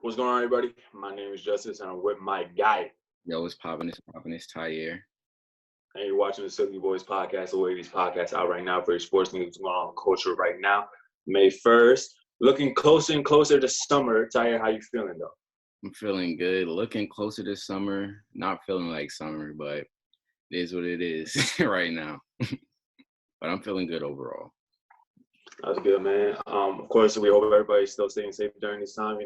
What's going on, everybody? My name is Justice, and I'm with my guy. Yo, it's popping, it's Tyaire. And you're watching the Silky Boys podcast, the way these podcasts out right now for your sports news going on culture right now. May 1st, looking closer and closer to summer. Tyaire, how you feeling, though? I'm feeling good. Looking closer to summer. Not feeling like summer, but it is what it is right now. But I'm feeling good overall. That's good, man. Of course, we hope everybody's still staying safe during this time.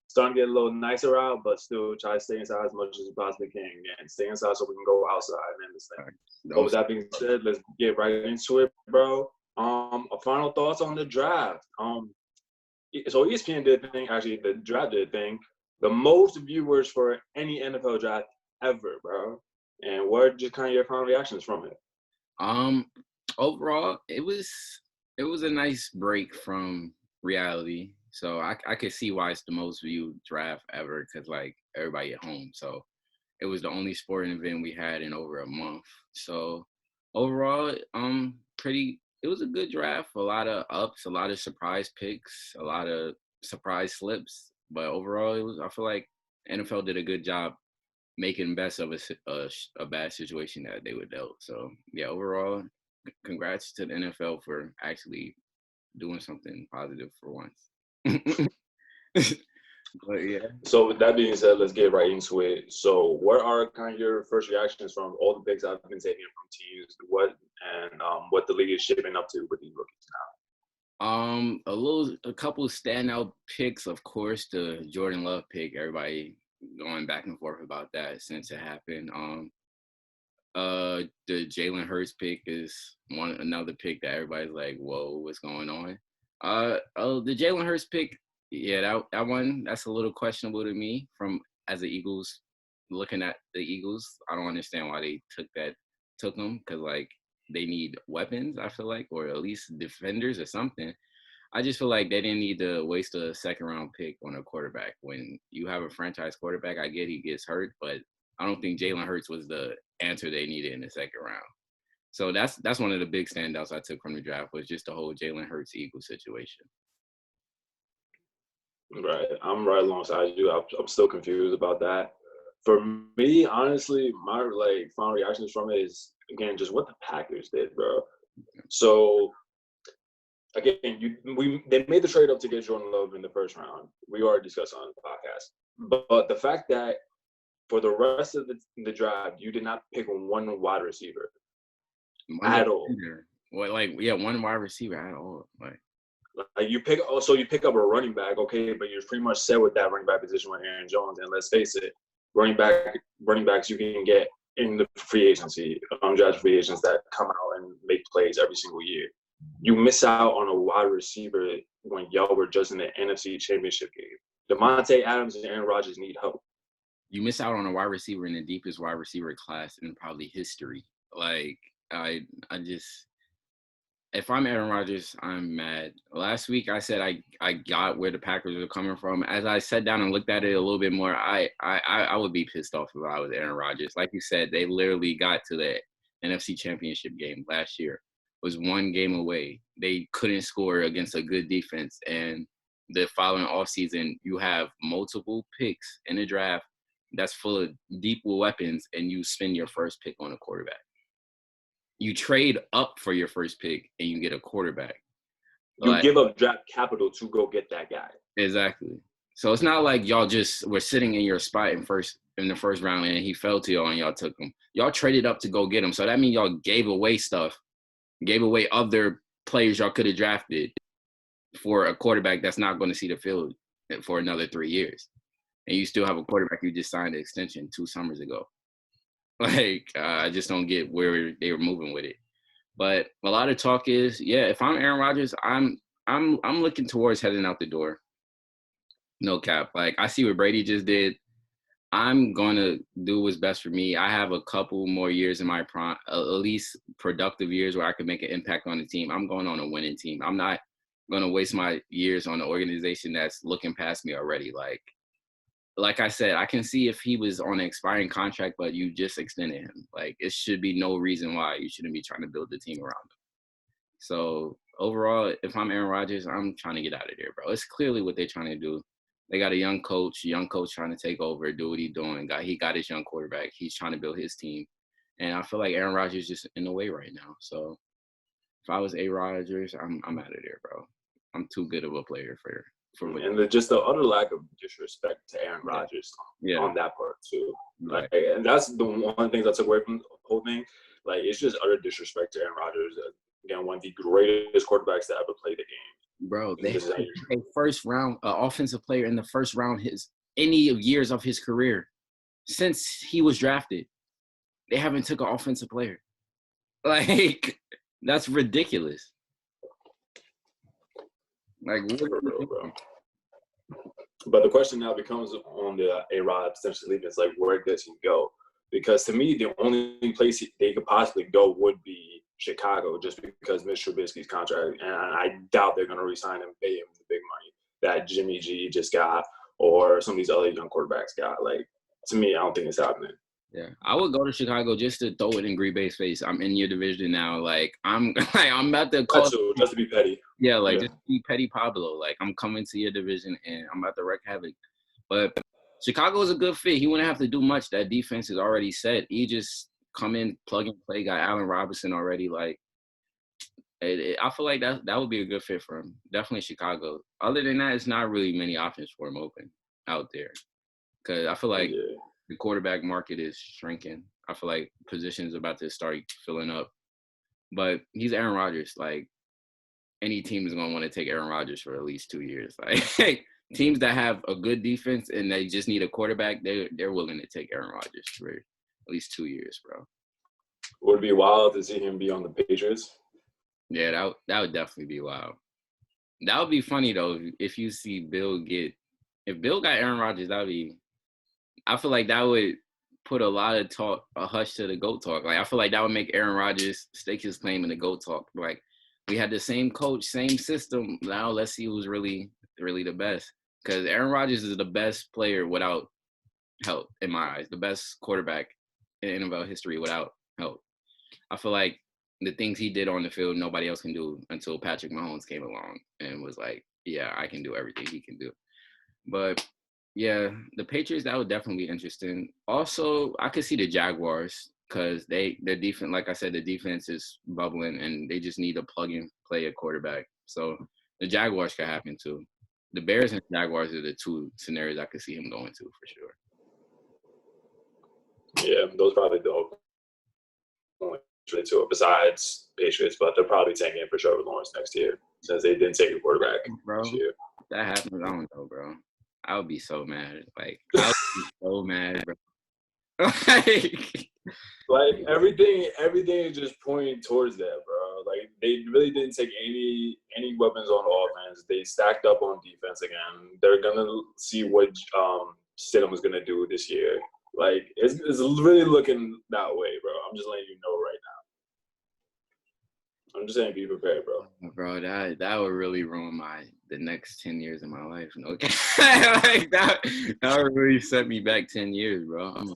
Starting to get a little nicer out, but still try to stay inside as much as you possibly can. And stay inside so we can go outside and this thing. But with that being said, let's get right into it, bro. Final thoughts on the draft. So ESPN did a thing. Actually, the draft did a thing. The most viewers for any NFL draft ever, bro. And what are just kind of your final reactions from it? Overall, it was a nice break from reality. So I could see why it's the most viewed draft ever, because like everybody at home. So it was the only sporting event we had in over a month. So overall, it was a good draft. A lot of ups, a lot of surprise picks, a lot of surprise slips. But overall, I feel like NFL did a good job making best of a bad situation that they were dealt. So yeah, overall, congrats to the NFL for actually doing something positive for once. But yeah. So with that being said, let's get right into it. So what are kind of your first reactions from all the picks I've been taking from teams? What the league is shipping up to with these rookies now? A couple of standout picks, of course, the Jordan Love pick. Everybody going back and forth about that since it happened. The Jalen Hurd pick is another pick that everybody's like, whoa, what's going on? The Jalen Hurd pick, yeah, that one, that's a little questionable to me as the Eagles, looking at the Eagles. I don't understand why they took them, because like they need weapons, I feel like, or at least defenders or something. I just feel like they didn't need to waste a second-round pick on a quarterback. When you have a franchise quarterback, I get he gets hurt, but I don't think Jalen Hurts was the answer they needed in the second round. So that's one of the big standouts I took from the draft, was just the whole Jalen Hurts Eagles situation. Right. I'm right alongside you. I'm still confused about that. For me, honestly, my final reactions from it is, again, just what the Packers did, bro. So again, they made the trade up to get Jordan Love in the first round. We already discussed on the podcast. But the fact that for the rest of the draft, you did not pick one wide receiver at all. Well, one wide receiver at all. Like you pick up a running back, okay, but you're pretty much set with that running back position with Aaron Jones. And let's face it, running backs you can get in the free agency, undrafted free agents that come out and make plays every single year. You miss out on a wide receiver when y'all were just in the NFC Championship game. Devontae Adams and Aaron Rodgers need help. You miss out on a wide receiver in the deepest wide receiver class in probably history. Like, I just, if I'm Aaron Rodgers, I'm mad. Last week I said I got where the Packers were coming from. As I sat down and looked at it a little bit more, I would be pissed off if I was Aaron Rodgers. Like you said, they literally got to the NFC Championship game last year. It was one game away. They couldn't score against a good defense. And the following offseason, you have multiple picks in the draft that's full of deep weapons, and you spend your first pick on a quarterback. You trade up for your first pick and you get a quarterback. You give up draft capital to go get that guy. Exactly. So it's not like y'all just were sitting in your spot in the first round and he fell to y'all and y'all took him. Y'all traded up to go get him. So that means y'all gave away other players y'all could have drafted for a quarterback that's not going to see the field for another 3 years. And you still have a quarterback you just signed an extension 2 summers ago. I just don't get where they were moving with it. But a lot of talk is, yeah, if I'm Aaron Rodgers, I'm looking towards heading out the door. No cap. Like, I see what Brady just did. I'm going to do what's best for me. I have a couple more years in my prime, at least productive years where I can make an impact on the team. I'm going on a winning team. I'm not going to waste my years on an organization that's looking past me already. Like I said, I can see if he was on an expiring contract, but you just extended him. Like, it should be no reason why you shouldn't be trying to build the team around him. So overall, if I'm Aaron Rodgers, I'm trying to get out of there, bro. It's clearly what they're trying to do. They got a young coach trying to take over, do what he's doing. He got his young quarterback. He's trying to build his team. And I feel like Aaron Rodgers is just in the way right now. So if I was A. Rodgers, I'm out of there, bro. I'm too good of a player for and just the utter lack of disrespect to Aaron Rodgers on that part too. Right. Like, and that's the one thing I took away from the whole thing. Like, it's just utter disrespect to Aaron Rodgers. Again, one of the greatest quarterbacks to ever play the game. Bro, they had a first round offensive player in the first round any years of his career since he was drafted. They haven't took an offensive player. Like, that's ridiculous. Like, bro. But the question now becomes on the A-Rod potentially leaving. It's like, where does he go? Because to me, the only place they could possibly go would be Chicago, just because Mr. Trubisky's contract, and I doubt they're going to re-sign him, pay him the big money that Jimmy G just got, or some of these other young quarterbacks got. Like, to me, I don't think it's happening. Yeah, I would go to Chicago just to throw it in Green Bay's face. I'm in your division now. Like, I'm about to call just to be petty. Yeah, just be petty Pablo. Like, I'm coming to your division and I'm about to wreak havoc. But Chicago is a good fit. He wouldn't have to do much. That defense is already set. He just come in, plug and play. Got Allen Robinson already. Like, I feel like that would be a good fit for him. Definitely Chicago. Other than that, it's not really many options for him open out there. Because I feel like the quarterback market is shrinking. I feel like positions about to start filling up. But he's Aaron Rodgers. Like, any team is going to want to take Aaron Rodgers for at least 2 years. Like, teams that have a good defense and they just need a quarterback, they're willing to take Aaron Rodgers for at least 2 years, bro. Would it be wild to see him be on the Patriots? Yeah, that would definitely be wild. That would be funny, though, if you see if Bill got Aaron Rodgers, I feel like that would put a lot of talk, a hush to the GOAT talk. Like, I feel like that would make Aaron Rodgers stake his claim in the GOAT talk. Like, we had the same coach, same system. Now let's see who's really the best. Because Aaron Rodgers is the best player without help, in my eyes. The best quarterback in NFL history without help. I feel like the things he did on the field, nobody else can do until Patrick Mahomes came along and was like, yeah, I can do everything he can do. But, yeah, the Patriots, that would definitely be interesting. Also, I could see the Jaguars because their defense, like I said, the defense is bubbling and they just need to plug and play a quarterback. So the Jaguars could happen too. The Bears and Jaguars are the two scenarios I could see him going to for sure. Yeah, those probably the only two besides Patriots, but they're probably taking it for Trevor Lawrence next year since they didn't take a quarterback this year. If that happens, I don't know, bro. I would be so mad. Like, I would be so mad, bro. Like everything is just pointing towards that, bro. Like, they really didn't take any weapons on offense. They stacked up on defense again. They're gonna see what Stidham is gonna do this year. Like, it's really looking that way, bro. I'm just letting you know right now. I'm just saying, be prepared, bro. Bro, that would really ruin the next 10 years of my life. Okay, like that would really set me back 10 years, bro.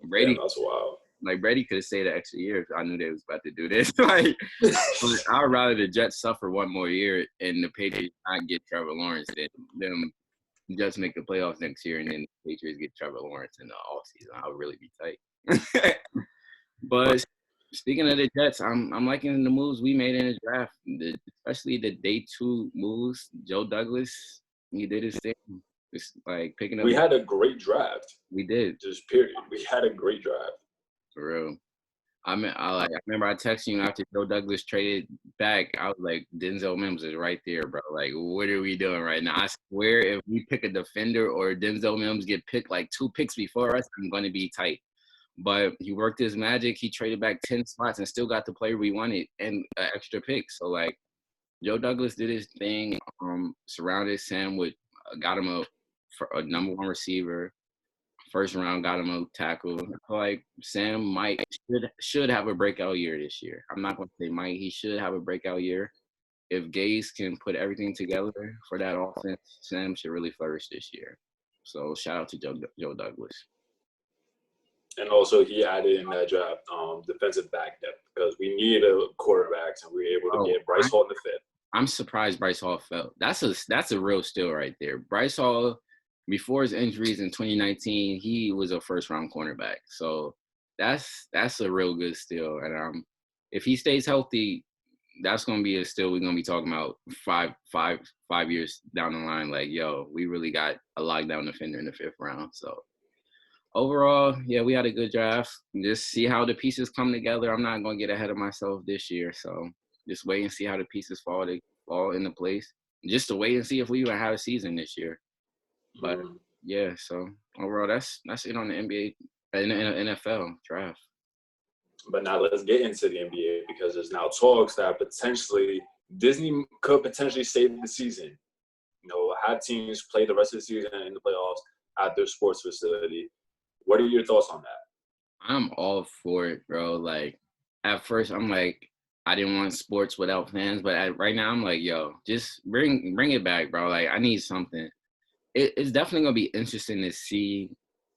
Brady, that's wild. Like, Brady could have stayed an extra year if I knew they was about to do this. Like, I would rather the Jets suffer one more year and the Patriots not get Trevor Lawrence than them just make the playoffs next year and then the Patriots get Trevor Lawrence in the offseason. I would really be tight. But speaking of the Jets, I'm liking the moves we made in the draft, especially the day 2 moves. Joe Douglas, he did his thing. It's like picking up. We had a great draft. We did. Just period. We had a great draft. For real. I remember I texted you after Joe Douglas traded back. I was like, Denzel Mims is right there, bro. Like, what are we doing right now? I swear, if we pick a defender or Denzel Mims get picked like 2 picks before us, I'm going to be tight. But he worked his magic. He traded back 10 spots and still got the player we wanted and an extra pick. So, like, Joe Douglas did his thing, surrounded Sam with, got him a number 1 receiver. First round, got him a tackle. I feel like Sam should have a breakout year this year. I'm not going to say might. He should have a breakout year. If Gaze can put everything together for that offense, Sam should really flourish this year. So shout out to Joe Douglas. And also, he added in that draft defensive back depth because we needed a quarterback, and we were able to get Bryce Hall in the 5th. I'm surprised Bryce Hall fell. That's a real steal right there. Bryce Hall before his injuries in 2019, he was a first-round cornerback. So that's a real good steal. And if he stays healthy, that's gonna be a steal we're gonna be talking about 5 years down the line. Like, yo, we really got a lockdown defender in the 5th round. So overall, yeah, we had a good draft. Just see how the pieces come together. I'm not gonna get ahead of myself this year. So just wait and see how the pieces fall into place. Just to wait and see if we even have a season this year. But yeah, so overall, that's it on the NBA and NFL draft. But now let's get into the NBA because there's now talks that potentially Disney could potentially save the season. You know, have teams play the rest of the season in the playoffs at their sports facility. What are your thoughts on that? I'm all for it, bro. Like, at first, I'm like, I didn't want sports without fans, but right now, I'm like, yo, just bring it back, bro. Like, I need something. It's definitely gonna be interesting to see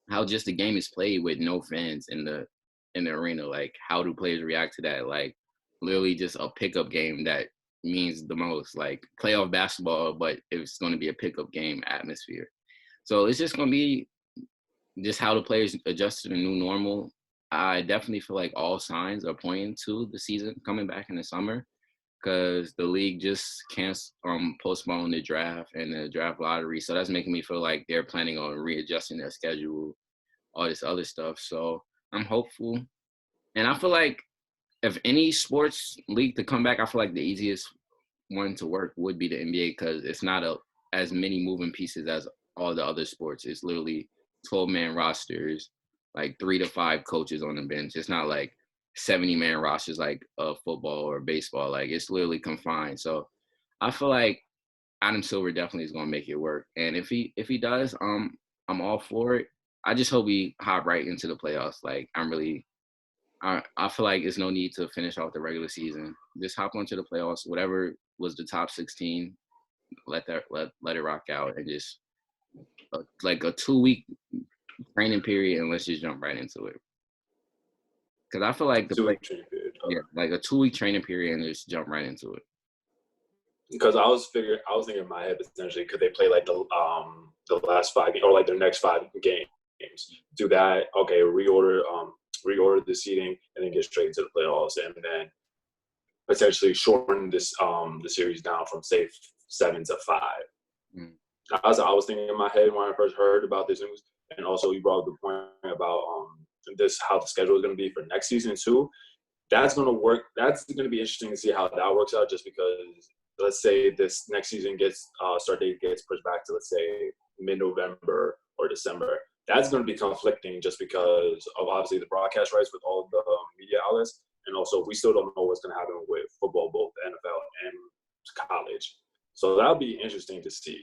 how just the game is played with no fans in the arena. Like, how do players react to that? Like, literally just a pickup game that means the most. Like playoff basketball, but it's going to be a pickup game atmosphere. So it's just going to be just how the players adjust to the new normal. I definitely feel like all signs are pointing to the season coming back in the summer, because the league just can't postpone the draft and the draft lottery. So that's making me feel like they're planning on readjusting their schedule, all this other stuff. So I'm hopeful. And I feel like if any sports league to come back, I feel like the easiest one to work would be the NBA, because it's not as many moving pieces as all the other sports. It's literally 12-man rosters, like 3 to 5 coaches on the bench. It's not like 70-man rosters like football or baseball. Like, it's literally confined. So I feel like Adam Silver definitely is going to make it work. And if he does, I'm all for it. I just hope we hop right into the playoffs. Like, I feel like there's no need to finish off the regular season. Just hop onto the playoffs. Whatever was the top 16, let it rock out, and just like a 2-week training period, and let's just jump right into it. Because I feel like training period. Yeah, like a 2-week training period and just jump right into it. Because I was thinking in my head potentially could they play like the last 5 or like their next 5 games, do that, okay, reorder the seeding, and then get straight into the playoffs, and then potentially shorten this the series down from say 7 to 5. I was thinking in my head when I first heard about this news, and also you brought up the point about how the schedule is going to be for next season too. That's going to work. That's going to be interesting to see how that works out, just because let's say this next season start date gets pushed back to, let's say, mid-November or December. That's going to be conflicting just because of obviously the broadcast rights with all the media outlets, and also we still don't know what's going to happen with football, both the NFL and college. So that'll be interesting to see.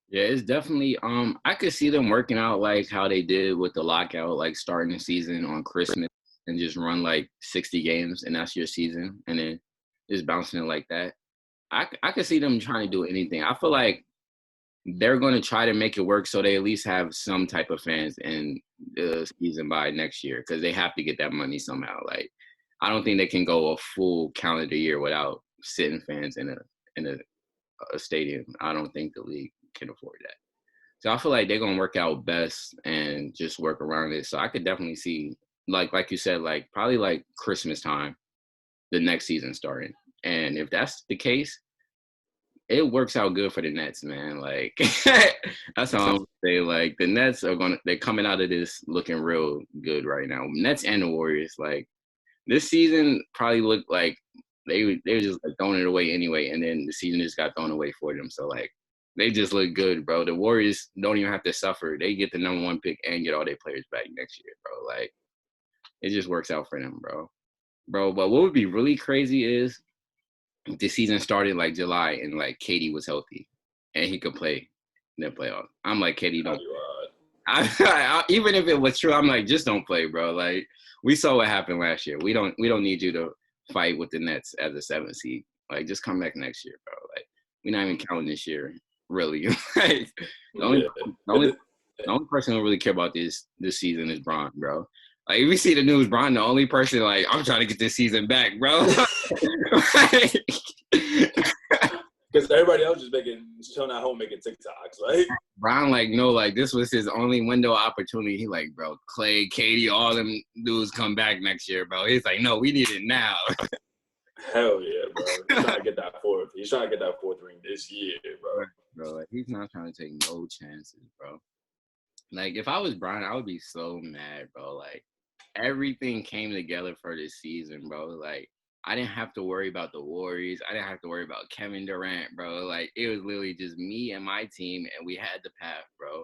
Yeah, it's definitely I could see them working out like how they did with the lockout, like starting the season on Christmas and just run like 60 games, and that's your season, and then just bouncing it like that. I could see them trying to do anything. I feel like they're going to try to make it work so they at least have some type of fans in the season by next year, because they have to get that money somehow. Like, I don't think they can go a full calendar year without sitting fans in a stadium. I don't think the league can afford that. So I feel like they're going to work out best and just work around it. So I could definitely see, like you said, like probably like Christmas time, the next season starting. And if that's the case, it works out good for the Nets, man. Like, that's how I'm gonna say. Like, the Nets they're coming out of this looking real good right now. Nets and the Warriors. Like, this season probably looked like they were just like throwing it away anyway, and then the season just got thrown away for them. So like, they just look good, bro. The Warriors don't even have to suffer. They get the number 1 pick and get all their players back next year, bro. Like, it just works out for them, bro. But what would be really crazy is the season started like July and like KD was healthy and he could play in the playoffs. I'm like, KD, don't play. Even if it was true, I'm like, just don't play, bro. Like, we saw what happened last year. We don't need you to fight with the Nets as a 7th seed. Like, just come back next year, bro. Like, we're not even counting this year, really. Like, the only person who really care about this season is Bron, bro. Like, if we see the news, Bron, the only person, like, I'm trying to get this season back, bro. Because everybody else just chilling at home making TikToks, like. Brown, like, no, like, this was his only window of opportunity. He like, bro, Clay, Katie, all them dudes come back next year, bro. He's like, no, we need it now. Hell yeah, bro. He's trying to get that fourth. He's trying to get that fourth ring this year, bro. Bro, like, he's not trying to take no chances, bro. Like, if I was Brian, I would be so mad, bro. Like, everything came together for this season, bro. Like, I didn't have to worry about the Warriors. I didn't have to worry about Kevin Durant, bro. Like, it was literally just me and my team, and we had the path, bro.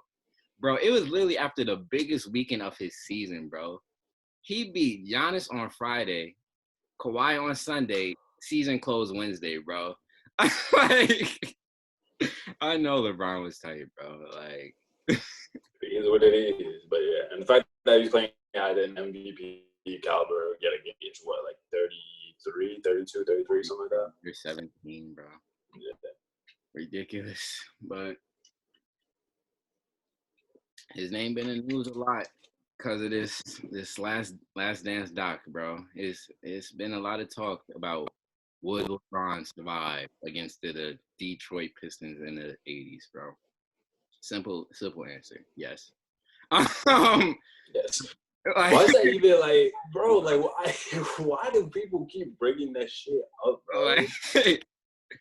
Bro, it was literally after the biggest weekend of his season, bro. He beat Giannis on Friday, Kawhi on Sunday, season closed Wednesday, bro. Like, I know LeBron was tight, bro. Like, it is what it is. But yeah, and the fact that he's playing at an MVP caliber, yet again, it's what, like 33, 32, 33, something like that. You're 17, bro. Yeah. Ridiculous. But his name been in the news a lot because of this last dance doc, bro. It's been a lot of talk about would LeBron survive against the Detroit Pistons in the 80s, bro. Simple answer, yes. Yes. Like, why is that even like, bro? Like, why do people keep bringing that shit up, bro?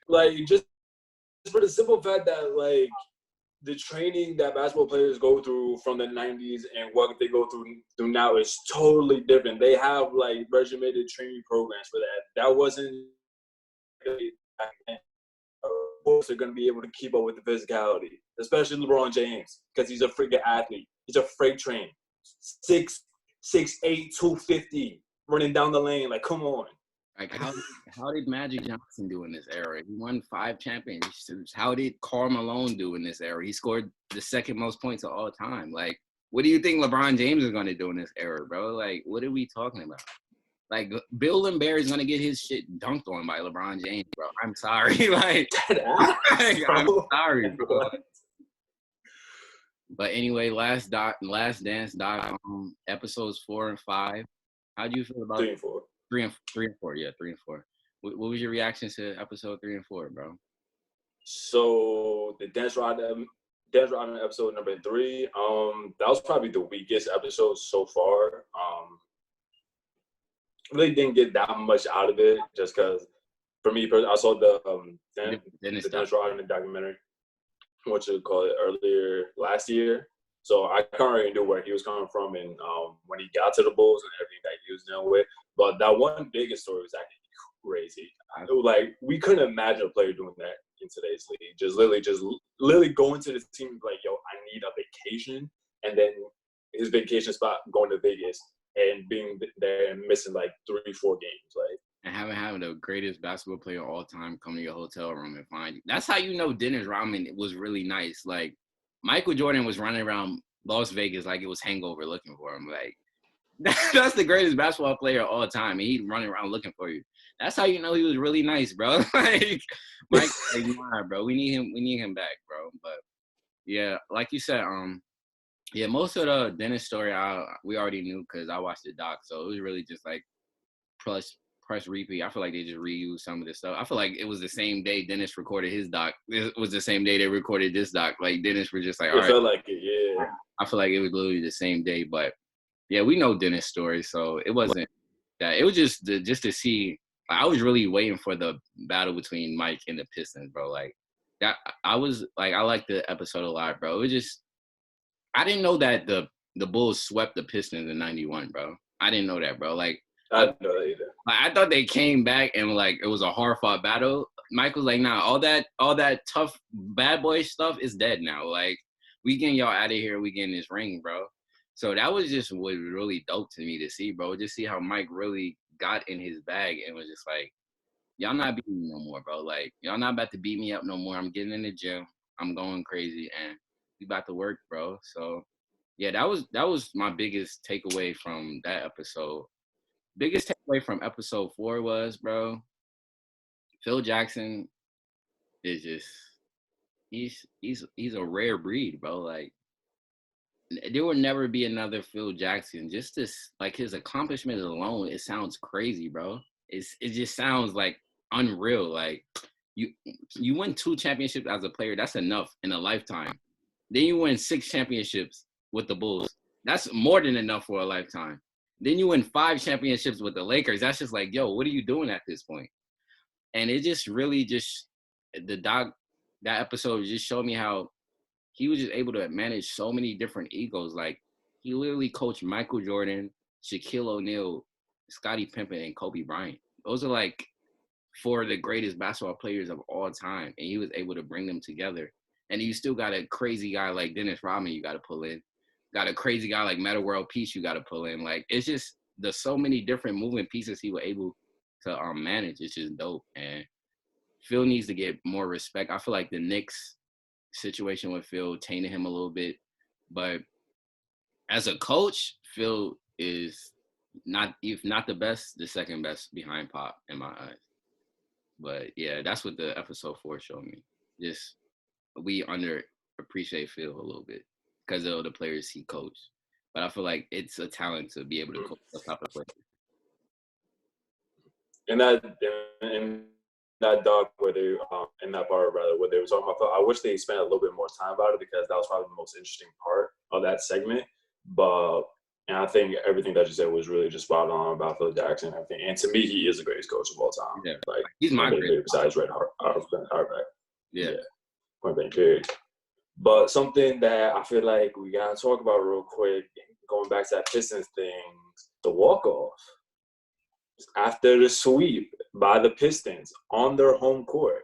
Like, just for the simple fact that, like, the training that basketball players go through from the 90s and what they go through now is totally different. They have, like, regimented training programs for that. That wasn't are going to be able to keep up with the physicality, especially LeBron James, because he's a freaking athlete. He's a freight train. 6'8", 250, running down the lane. Like, come on. Like, how did Magic Johnson do in this era? He won 5 championships. How did Karl Malone do in this era? He scored the second most points of all time. Like, what do you think LeBron James is going to do in this era, bro? Like, what are we talking about? Like, Bill Lambert's going to get his shit dunked on by LeBron James, bro. I'm sorry. Like, I'm sorry, bro. But anyway, Last Dance doc, episodes 4 and 5. How do you feel about 3 and 4? 3 and 4, yeah, 3 and 4. What was your reaction to episode 3 and 4, bro? So the Dance Rodman episode number 3, that was probably the weakest episode so far. Really didn't get that much out of it, just because for me, I saw the Dennis Rodman documentary, what you call it, earlier last year. So I can't really know where he was coming from and when he got to the Bulls and everything that he was dealing with. But that one biggest story was actually crazy. It was like, we couldn't imagine a player doing that in today's league. Just literally going to the team like, yo, I need a vacation, and then his vacation spot going to Vegas and being there and missing like 3-4 games, like. And having the greatest basketball player of all time come to your hotel room and find you. That's how you know Dennis Rodman was really nice. Like, Michael Jordan was running around Las Vegas like it was Hangover looking for him. Like, that's the greatest basketball player of all time, and he'd running around looking for you. That's how you know he was really nice, bro. Like, Mike, like, nah, bro, we need him back, bro. But yeah, like you said, yeah, most of the Dennis story we already knew because I watched the doc, so it was really just like press repeat. I feel like they just reused some of this stuff. I feel like it was the same day Dennis recorded his doc. It was the same day they recorded this doc. Like, Dennis was just like, all right. Felt like it, yeah. I feel like it was literally the same day, but yeah, we know Dennis' story, so it wasn't that. It was just to see. I was really waiting for the battle between Mike and the Pistons, bro. Like, that, I was like, I liked the episode a lot, bro. It was just, I didn't know that the Bulls swept the Pistons in '91, bro. I didn't know that, bro. Like, I didn't know that either. Like, I thought they came back and like it was a hard fought battle. Mike was like, nah, all that tough bad boy stuff is dead now. Like, we getting y'all out of here. We getting this ring, bro. So that was just what was really dope to me to see, bro. Just see how Mike really got in his bag and was just like, y'all not beating me no more, bro. Like, y'all not about to beat me up no more. I'm getting in the gym. I'm going crazy, and we about to work, bro. So yeah, that was my biggest takeaway from that episode. Biggest takeaway from episode 4 was, bro, Phil Jackson is just he's a rare breed, bro. Like, there will never be another Phil Jackson. Just this, like, his accomplishment alone, it sounds crazy, bro. It just sounds like unreal. Like, you win 2 championships as a player. That's enough in a lifetime. Then you win 6 championships with the Bulls. That's more than enough for a lifetime. Then you win 5 championships with the Lakers. That's just like, yo, what are you doing at this point? And it just really that episode just showed me how he was just able to manage so many different egos. Like, he literally coached Michael Jordan, Shaquille O'Neal, Scottie Pippen, and Kobe Bryant. Those are like 4 of the greatest basketball players of all time. And he was able to bring them together. And you still got a crazy guy like Dennis Rodman you got to pull in. Got a crazy guy like Metta World Peace you got to pull in. Like, it's just, there's so many different moving pieces he was able to manage. It's just dope. And Phil needs to get more respect. I feel like the Knicks situation with Phil tainted him a little bit. But as a coach, Phil is not, if not the best, the second best behind Pop in my eyes. But yeah, that's what the episode 4 showed me. Just, we underappreciate Phil a little bit because of the players he coached. But I feel like it's a talent to be able to coach those type of players. In that doc where they in that part rather where they were talking about, I wish they spent a little bit more time about it because that was probably the most interesting part of that segment. But and I think everything that you said was really just spot on about Phil Jackson and everything. And to me, he is the greatest coach of all time. Yeah, like he's my greatest besides Red Hardback. Yeah. Point blank period. But something that I feel like we gotta talk about real quick, going back to that Pistons thing, the walk-off. After the sweep by the Pistons on their home court.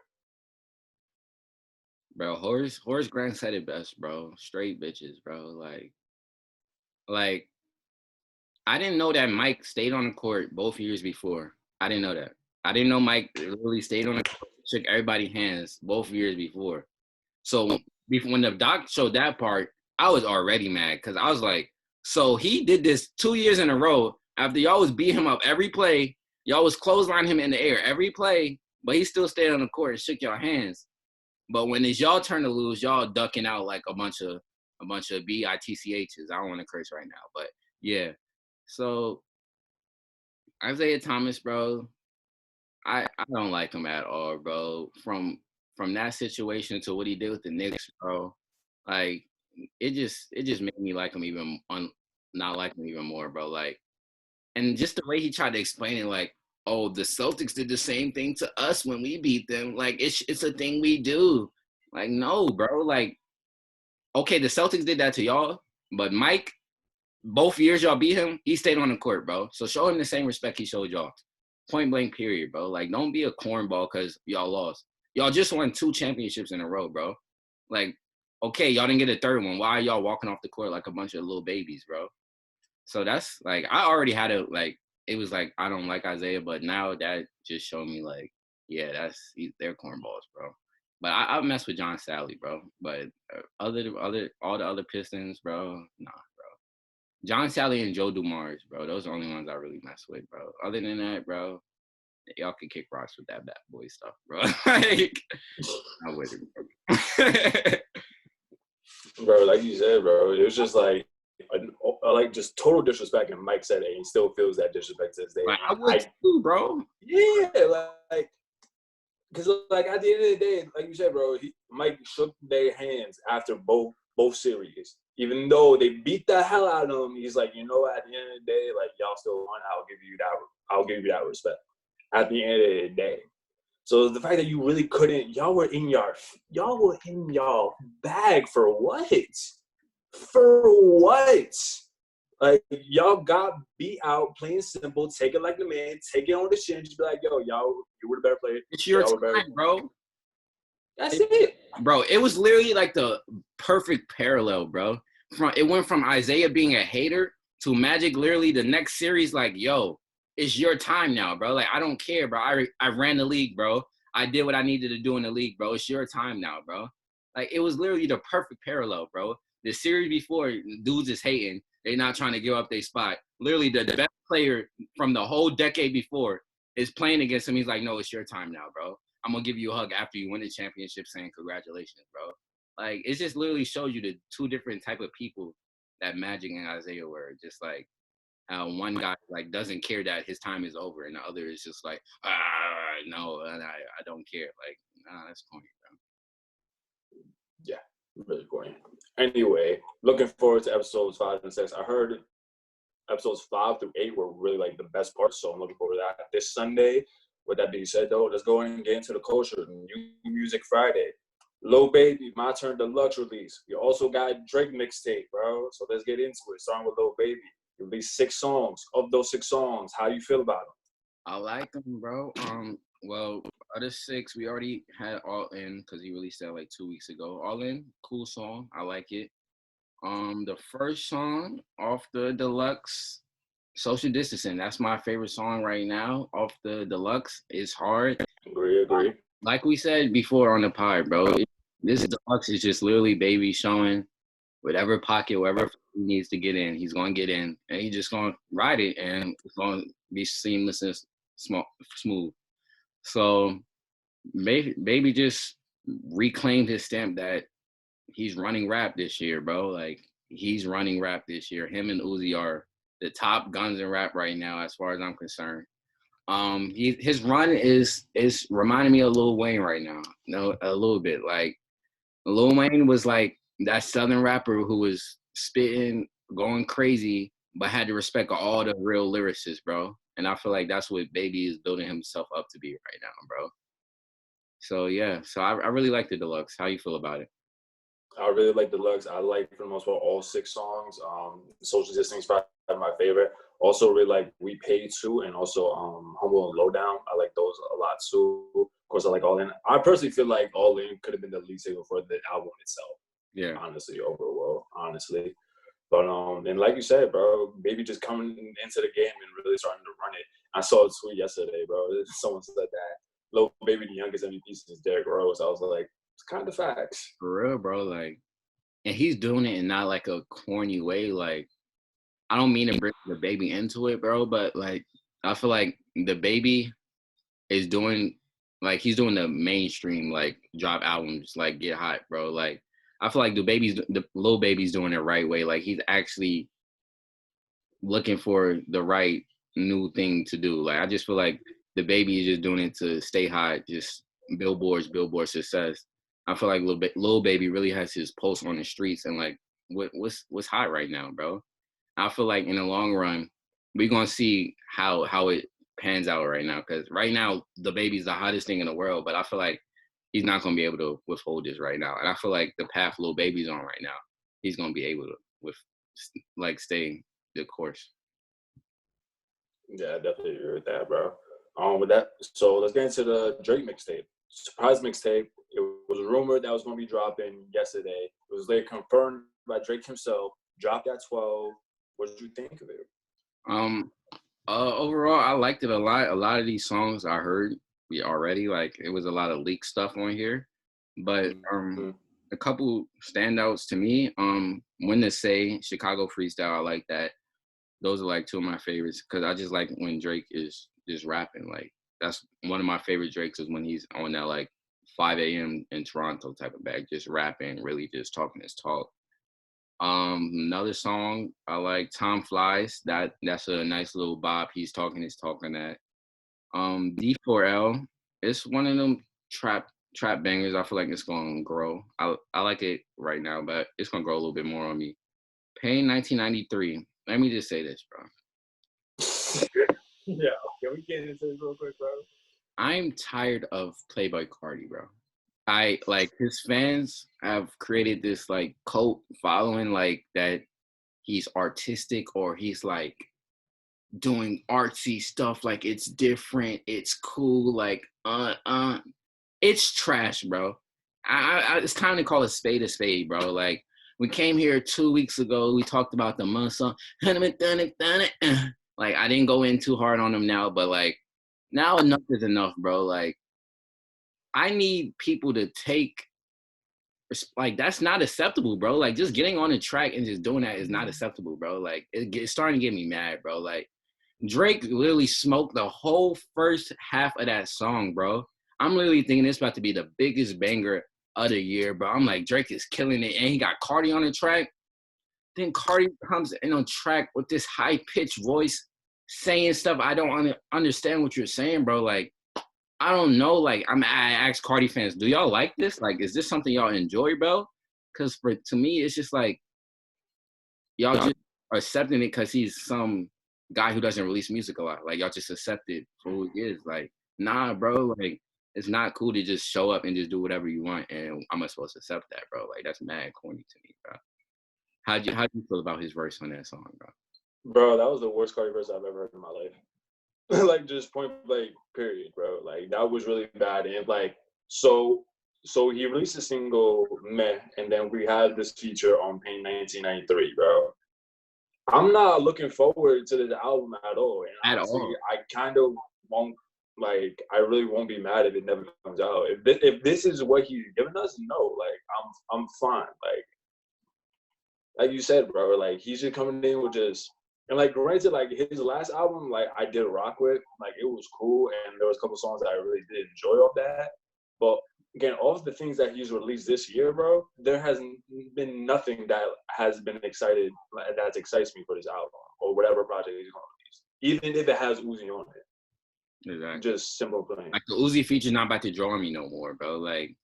Bro, Horace Grant said it best, bro. Straight bitches, bro. Like, I didn't know that Mike stayed on the court both years before. I didn't know that. I didn't know Mike really stayed on the court, shook everybody's hands both years before. So when the doc showed that part, I was already mad because I was like, so he did this 2 years in a row after y'all was beat him up every play. Y'all was clotheslining him in the air every play, but he still stayed on the court and shook y'all hands. But when it's y'all turn to lose, y'all ducking out like a bunch of bitchs. I don't want to curse right now, but yeah. So Isaiah Thomas, bro, I don't like him at all, bro. From that situation to what he did with the Knicks, bro, like it just made me like him not like him even more, bro. Like, and just the way he tried to explain it, like, oh, the Celtics did the same thing to us when we beat them. Like, it's a thing we do. Like, no, bro. Like, okay, the Celtics did that to y'all, but Mike, both years y'all beat him, he stayed on the court, bro. So show him the same respect he showed y'all. Point blank, period, bro. Like, don't be a cornball because y'all lost. Y'all just won 2 championships in a row, bro. Like, okay, y'all didn't get a third one. Why are y'all walking off the court like a bunch of little babies, bro? So that's, like, I already had it, like, it was like, I don't like Isaiah, but now that just showed me, like, yeah, they're cornballs, bro. But I mess with John Sally, bro. But all the other Pistons, bro, nah, bro. John Sally and Joe Dumars, bro. Those are the only ones I really mess with, bro. Other than that, bro, y'all can kick rocks with that bad boy stuff, bro. Like, I'm with it, bro. Like you said, bro, it was just like just total disrespect, and Mike said it, and he still feels that disrespect to this day. Like, I would too, bro. Yeah, like, because like at the end of the day, like you said, bro, Mike shook their hands after both series, even though they beat the hell out of him. He's like, you know, at the end of the day, like y'all still won. I'll give you that respect. At the end of the day. So the fact that you really couldn't, y'all were in y'all bag for what? For what? Like, y'all got beat out, plain simple. Take it like the man. Take it on the chin. Just be like, yo, y'all, you were the better player. It's your time, bro. That's it. Bro, it was literally like the perfect parallel, bro. It went from Isaiah being a hater to Magic literally the next series like, yo, it's your time now, bro. Like, I don't care, bro. I ran the league, bro. I did what I needed to do in the league, bro. It's your time now, bro. Like, it was literally the perfect parallel, bro. The series before, dudes is hating. They not trying to give up their spot. Literally, the best player from the whole decade before is playing against him. He's like, no, it's your time now, bro. I'm going to give you a hug after you win the championship saying congratulations, bro. Like, it just literally shows you the 2 different type of people that Magic and Isaiah were. Just like how one guy like doesn't care that his time is over and the other is just like, no, I don't care. Like, Nah, that's corny, Yeah, really corny. Anyway, looking forward to episodes 5 and 6. I heard episodes 5 through 8 were really like the best parts, so I'm looking forward to that. This Sunday, with that being said, though, let's go and get into the Kosher New Music Friday. Lil Baby, My Turn Deluxe release. We also got Drake mixtape, bro. So let's get into it. Starting with Lil Baby. He released 6 songs. Of those 6 songs, how do you feel about them? I like them, bro. Well, other 6 we already had All In because he released that like 2 weeks ago. All In, cool song. I like it. The first song off the deluxe, Social Distancing. That's my favorite song right now off the deluxe. It's hard. Agree. Like we said before on the pod, bro. This deluxe is just literally Baby showing whatever pocket, wherever he needs to get in, he's gonna get in, and he's just gonna ride it, and it's gonna be seamless and smooth. So, Baby just reclaimed his stamp that he's running rap this year, bro. Like he's running rap this year. Him and Uzi are the top guns in rap right now, as far as I'm concerned. His run is reminding me of Lil Wayne right now. No, a little bit. Like Lil Wayne was like that Southern rapper who was spitting, going crazy, but had the respect of all the real lyricists, bro. And I feel like that's what Baby is building himself up to be right now, bro. So yeah, so I really like the deluxe. How you feel about it? I really like Deluxe. I like, for the most part, all 6 songs. Social Distancing is probably my favorite. Also, really like We Paid To, and also Humble and Lowdown. I like those a lot too. Of course, I like All In. I personally feel like All In could have been the lead single for the album itself. Yeah. Honestly, overall, honestly. But and like you said, bro, Baby just coming into the game and really starting to run it. I saw a tweet yesterday, bro. Someone said that Lil Baby, the youngest MVP since Derrick Rose. I was like, it's kind of facts. For real, bro. Like, and he's doing it in not like a corny way. Like, I don't mean to bring the Baby into it, bro, but like, I feel like the Baby is doing, like, he's doing the mainstream, like, drop albums, like, get hot, bro. Like, I feel like the Lil Baby's doing it right way. Like, he's actually looking for the right new thing to do. Like, I just feel like the Baby is just doing it to stay hot, just billboard success. I feel like Lil Baby really has his pulse on the streets and like what's hot right now, bro. I feel like in the long run, we're gonna see how it pans out right now. Because right now, the Baby's the hottest thing in the world, but I feel like he's not gonna be able to withhold this right now. And I feel like the path Lil Baby's on right now, he's gonna be able to stay the course. Yeah, I definitely agree with that, bro. With that, so let's get into the Drake mixtape. Surprise mixtape. It was rumored that was going to be dropping yesterday. It was later confirmed by Drake himself. Dropped at 12. What did you think of it? Overall, I liked it a lot. A lot of these songs I heard already. Like it was a lot of leaked stuff on here, but a couple standouts to me. When to Say, Chicago Freestyle, I like that. Those are like 2 of my favorites because I just like when Drake is just rapping. Like that's one of my favorite Drakes is when he's on that like 5 a.m. in Toronto type of bag, just rapping, really just talking his talk. Another song I like, Time Flies. That's a nice little bop. He's talking his talk on that. D4L. It's one of them trap bangers. I feel like it's gonna grow. I like it right now, but it's gonna grow a little bit more on me. Pain 1993. Let me just say this, bro. Yeah, can we get into this real quick, bro? I'm tired of Playboi Carti, bro. I like his fans have created this like cult following, like that he's artistic or he's like doing artsy stuff, like it's different, it's cool, like it's trash, bro. It's time to call a spade, bro. Like we came here 2 weeks ago, we talked about the muscle. Like I didn't go in too hard on them now, but like now enough is enough, bro. Like I need people to take, like that's not acceptable, bro. Like just getting on the track and just doing that is not acceptable, bro. Like it's starting to get me mad, bro. Like Drake literally smoked the whole first half of that song, bro. I'm literally thinking it's about to be the biggest banger of the year, bro. I'm like, Drake is killing it, and he got Carti on the track. Then Carti comes in on track with this high-pitched voice saying stuff I don't understand what you're saying, bro. Like, I don't know. Like, I ask Carti fans, do y'all like this? Like, is this something y'all enjoy, bro? Because to me, it's just like y'all just are accepting it because he's some guy who doesn't release music a lot. Like, y'all just accept it for who he is. Like, nah, bro. Like, it's not cool to just show up and just do whatever you want. And I'm not supposed to accept that, bro. Like, that's mad corny to me, bro. How'd you feel about his verse on that song, bro? Bro, that was the worst Cardi verse I've ever heard in my life. Like, just point blank, period, bro. Like, that was really bad. And like, so he released a single, Meh, and then we had this feature on Pain 1993, bro. I'm not looking forward to this album at all. And At honestly, all. I kind of won't, like, I really won't be mad if it never comes out. If this is what he's giving us, no, like, I'm fine. Like you said, bro, like, he's just coming in with just, and like, granted, like, his last album, like, I did rock with, like, it was cool, and there was a couple songs that I really did enjoy off that. But again, all of the things that he's released this year, bro, there hasn't been nothing that has been that excites me for this album or whatever project he's gonna release, even if it has Uzi on it. Exactly. Just simple plain. Like, the Uzi feature's not about to draw me no more, bro. Like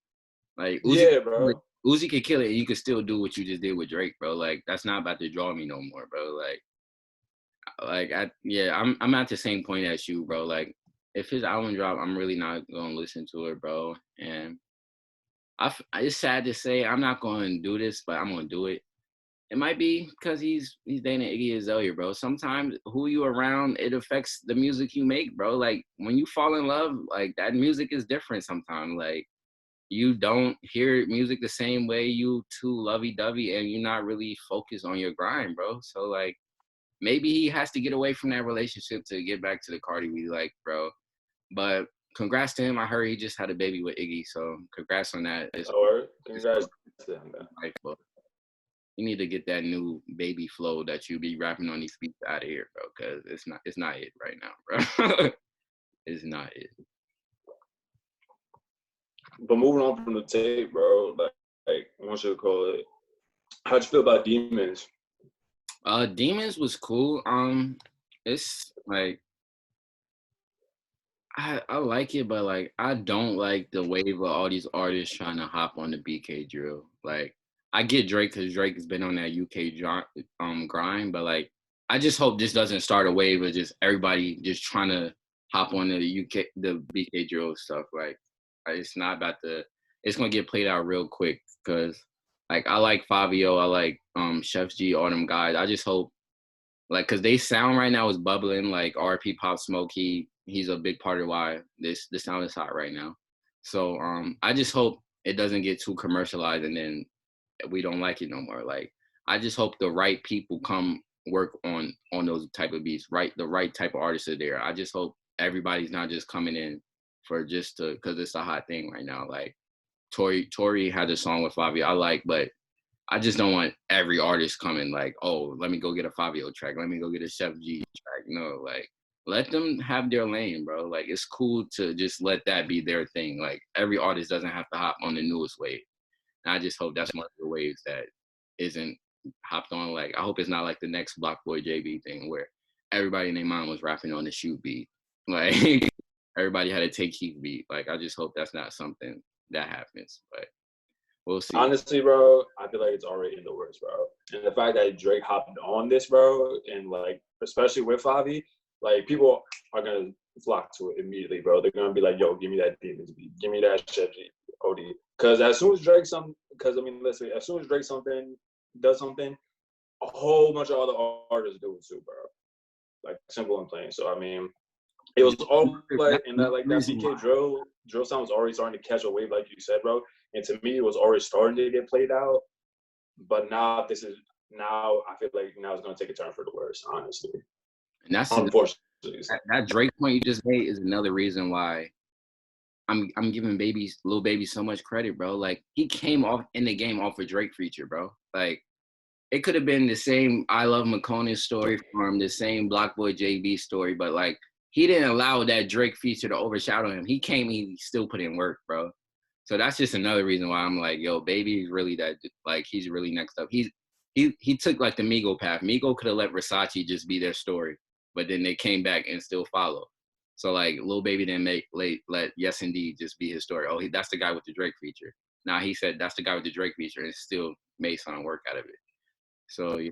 Uzi, Yeah, bro. Uzi could kill it, and you could still do what you just did with Drake, bro. Like, that's not about to draw me no more, bro. I'm at the same point as you, bro. Like, if his album drop, I'm really not gonna listen to it, bro. And it's sad to say I'm not gonna do this, but I'm gonna do it. It might be because he's dating Iggy Azalea, bro. Sometimes who you around, it affects the music you make, bro. Like, when you fall in love, like, that music is different sometimes. Like, you don't hear music the same way you two lovey-dovey, and you're not really focused on your grind, bro. So, like, maybe he has to get away from that relationship to get back to the Cardi we like, bro. But congrats to him. I heard he just had a baby with Iggy, so congrats on that. Or congrats to him, man. But you need to get that new baby flow that you be rapping on these beats out of here, bro, because it's not it right now, bro. It's not it. But moving on from the tape, bro, like what should I call it? How'd you feel about Demons? Demons was cool. It's like I like it, but like I don't like the wave of all these artists trying to hop on the BK drill. Like, I get Drake because Drake has been on that UK grind, but like I just hope this doesn't start a wave of just everybody just trying to hop on the BK drill stuff. Like, it's not about it's gonna get played out real quick because like I like Fabio, I like Chef G, all them guys. I just hope, like, because they sound right now is bubbling, like RP Pop Smoke, he's a big part of why this sound is hot right now. So I just hope it doesn't get too commercialized and then we don't like it no more. Like, I just hope the right people come work on those type of beats, right? The right type of artists are there. I just hope everybody's not just coming in for just to, because it's a hot thing right now. Like, Tory had a song with Fabio I like, but I just don't want every artist coming like, oh, let me go get a Fabio track. Let me go get a Chef G track. No, like, let them have their lane, bro. Like, it's cool to just let that be their thing. Like, every artist doesn't have to hop on the newest wave. And I just hope that's one of the waves that isn't hopped on. Like, I hope it's not like the next Blockboy JB thing where everybody in their mind was rapping on the shoot beat. Like, everybody had a Take Keith beat. Like, I just hope that's not something that happens. But we'll see. Honestly, bro, I feel like it's already in the works, bro. And the fact that Drake hopped on this, bro, and like, especially with Favi, like, people are gonna flock to it immediately, bro. They're gonna be like, yo, give me that Demons beat, give me that Chef G OD. Because as soon as Drake as soon as Drake does something, a whole bunch of other artists do it too, bro. Like, simple and plain. So I mean, it was all like in that BK drill sound was already starting to catch a wave, like you said, bro. And to me, it was already starting to get played out. But now I feel like now it's gonna take a turn for the worse, honestly. And that's unfortunately. That Drake point you just made is another reason why I'm giving Lil Baby so much credit, bro. Like, he came off in the game off a Drake feature, bro. Like, it could have been the same I Love McConan story from the same Blockboy JB story, but like, he didn't allow that Drake feature to overshadow him. He came, he still put in work, bro. So that's just another reason why I'm like, yo, Baby's really that, like, he's really next up. He took like the Migo path. Migo could have let Versace just be their story, but then they came back and still followed. So like Lil Baby didn't let Yes Indeed just be his story. Oh, that's the guy with the Drake feature. Now he said that's the guy with the Drake feature, and still made some work out of it. So yeah.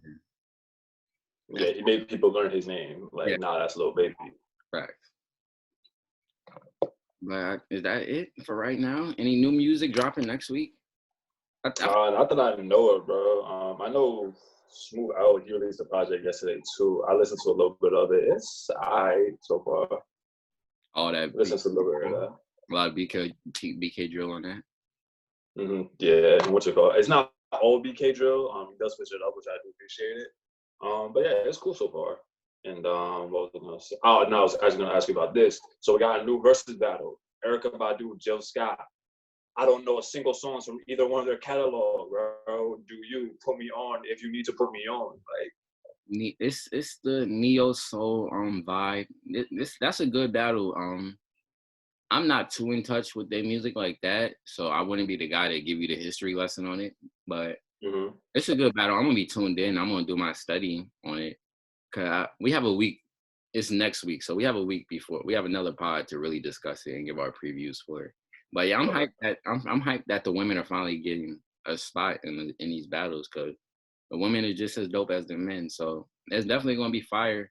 Yeah, he made people learn his name. Like, nah, that's Lil Baby. Right. But is that it for right now? Any new music dropping next week? Not that I know of, bro. I know Smooth Out, he released a project yesterday too. I listened to a little bit of it. It's alright so far. All that. Listen to a little bit of that. A lot of BK drill on that. Mm-hmm. Yeah, what you call it? It's not all BK drill. He does switch it up, which I do appreciate it. But yeah, it's cool so far. And what was I gonna say? Oh, no, I was actually gonna ask you about this. So we got a new versus battle. Erykah Badu, Jill Scott. I don't know a single song from either one of their catalog, bro. Do you put me on if you need to put me on? Like, it's the neo soul vibe. That's a good battle. I'm not too in touch with their music like that, so I wouldn't be the guy to give you the history lesson on it. But it's a good battle. I'm gonna be tuned in. I'm gonna do my study on it. We have a week. It's next week, so we have a week before. We have another pod to really discuss it and give our previews for it. But yeah, I'm hyped that the women are finally getting a spot in these battles because the women are just as dope as the men. So it's definitely gonna be fire.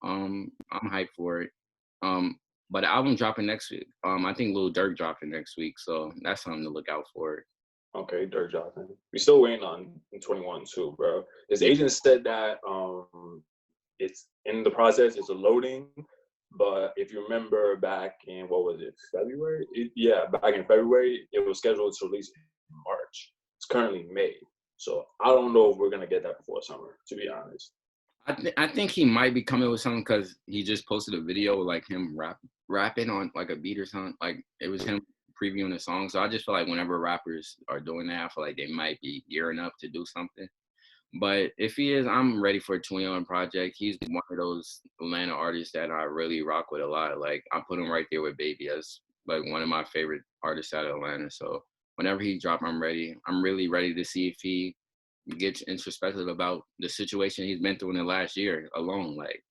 I'm hyped for it. But the album dropping next week. I think Lil Durk dropping next week, so that's something to look out for. Okay, Durk dropping. We still waiting on 21 too, bro. His agent said that it's in the process. It's a loading. But if you remember back in, what was it, February? Back in February, it was scheduled to release in March. It's currently May. So I don't know if we're going to get that before summer, to be honest. I think he might be coming with something because he just posted a video with like him rapping on like a beat or something. Like it was him previewing a song. So I just feel like whenever rappers are doing that, I feel like they might be gearing up to do something. But if he is, I'm ready for a 21 project. He's one of those Atlanta artists that I really rock with a lot. Like I put him right there with Baby as like one of my favorite artists out of Atlanta. So whenever he drop, I'm ready. I'm really ready to see if he gets introspective about the situation he's been through in the last year alone. Like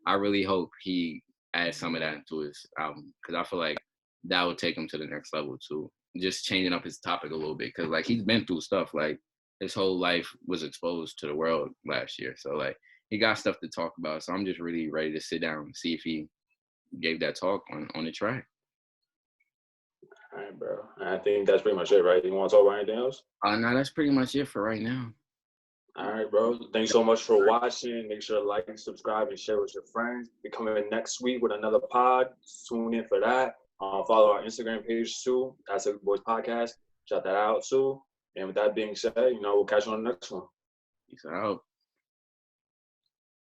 I really hope he adds some of that into his album because I feel like that would take him to the next level too. Just changing up his topic a little bit because like he's been through stuff. Like his whole life was exposed to the world last year. So like he got stuff to talk about. So I'm just really ready to sit down and see if he gave that talk on the track. All right, bro. I think that's pretty much it, right? You want to talk about anything else? No, that's pretty much it for right now. All right, bro. Thanks so much for watching. Make sure to like, subscribe, and share with your friends. We're coming in next week with another pod. Tune in for that. Follow our Instagram page too. That's Silky Boys Podcast. Shout that out too. And with that being said, we'll catch you on the next one. Peace out.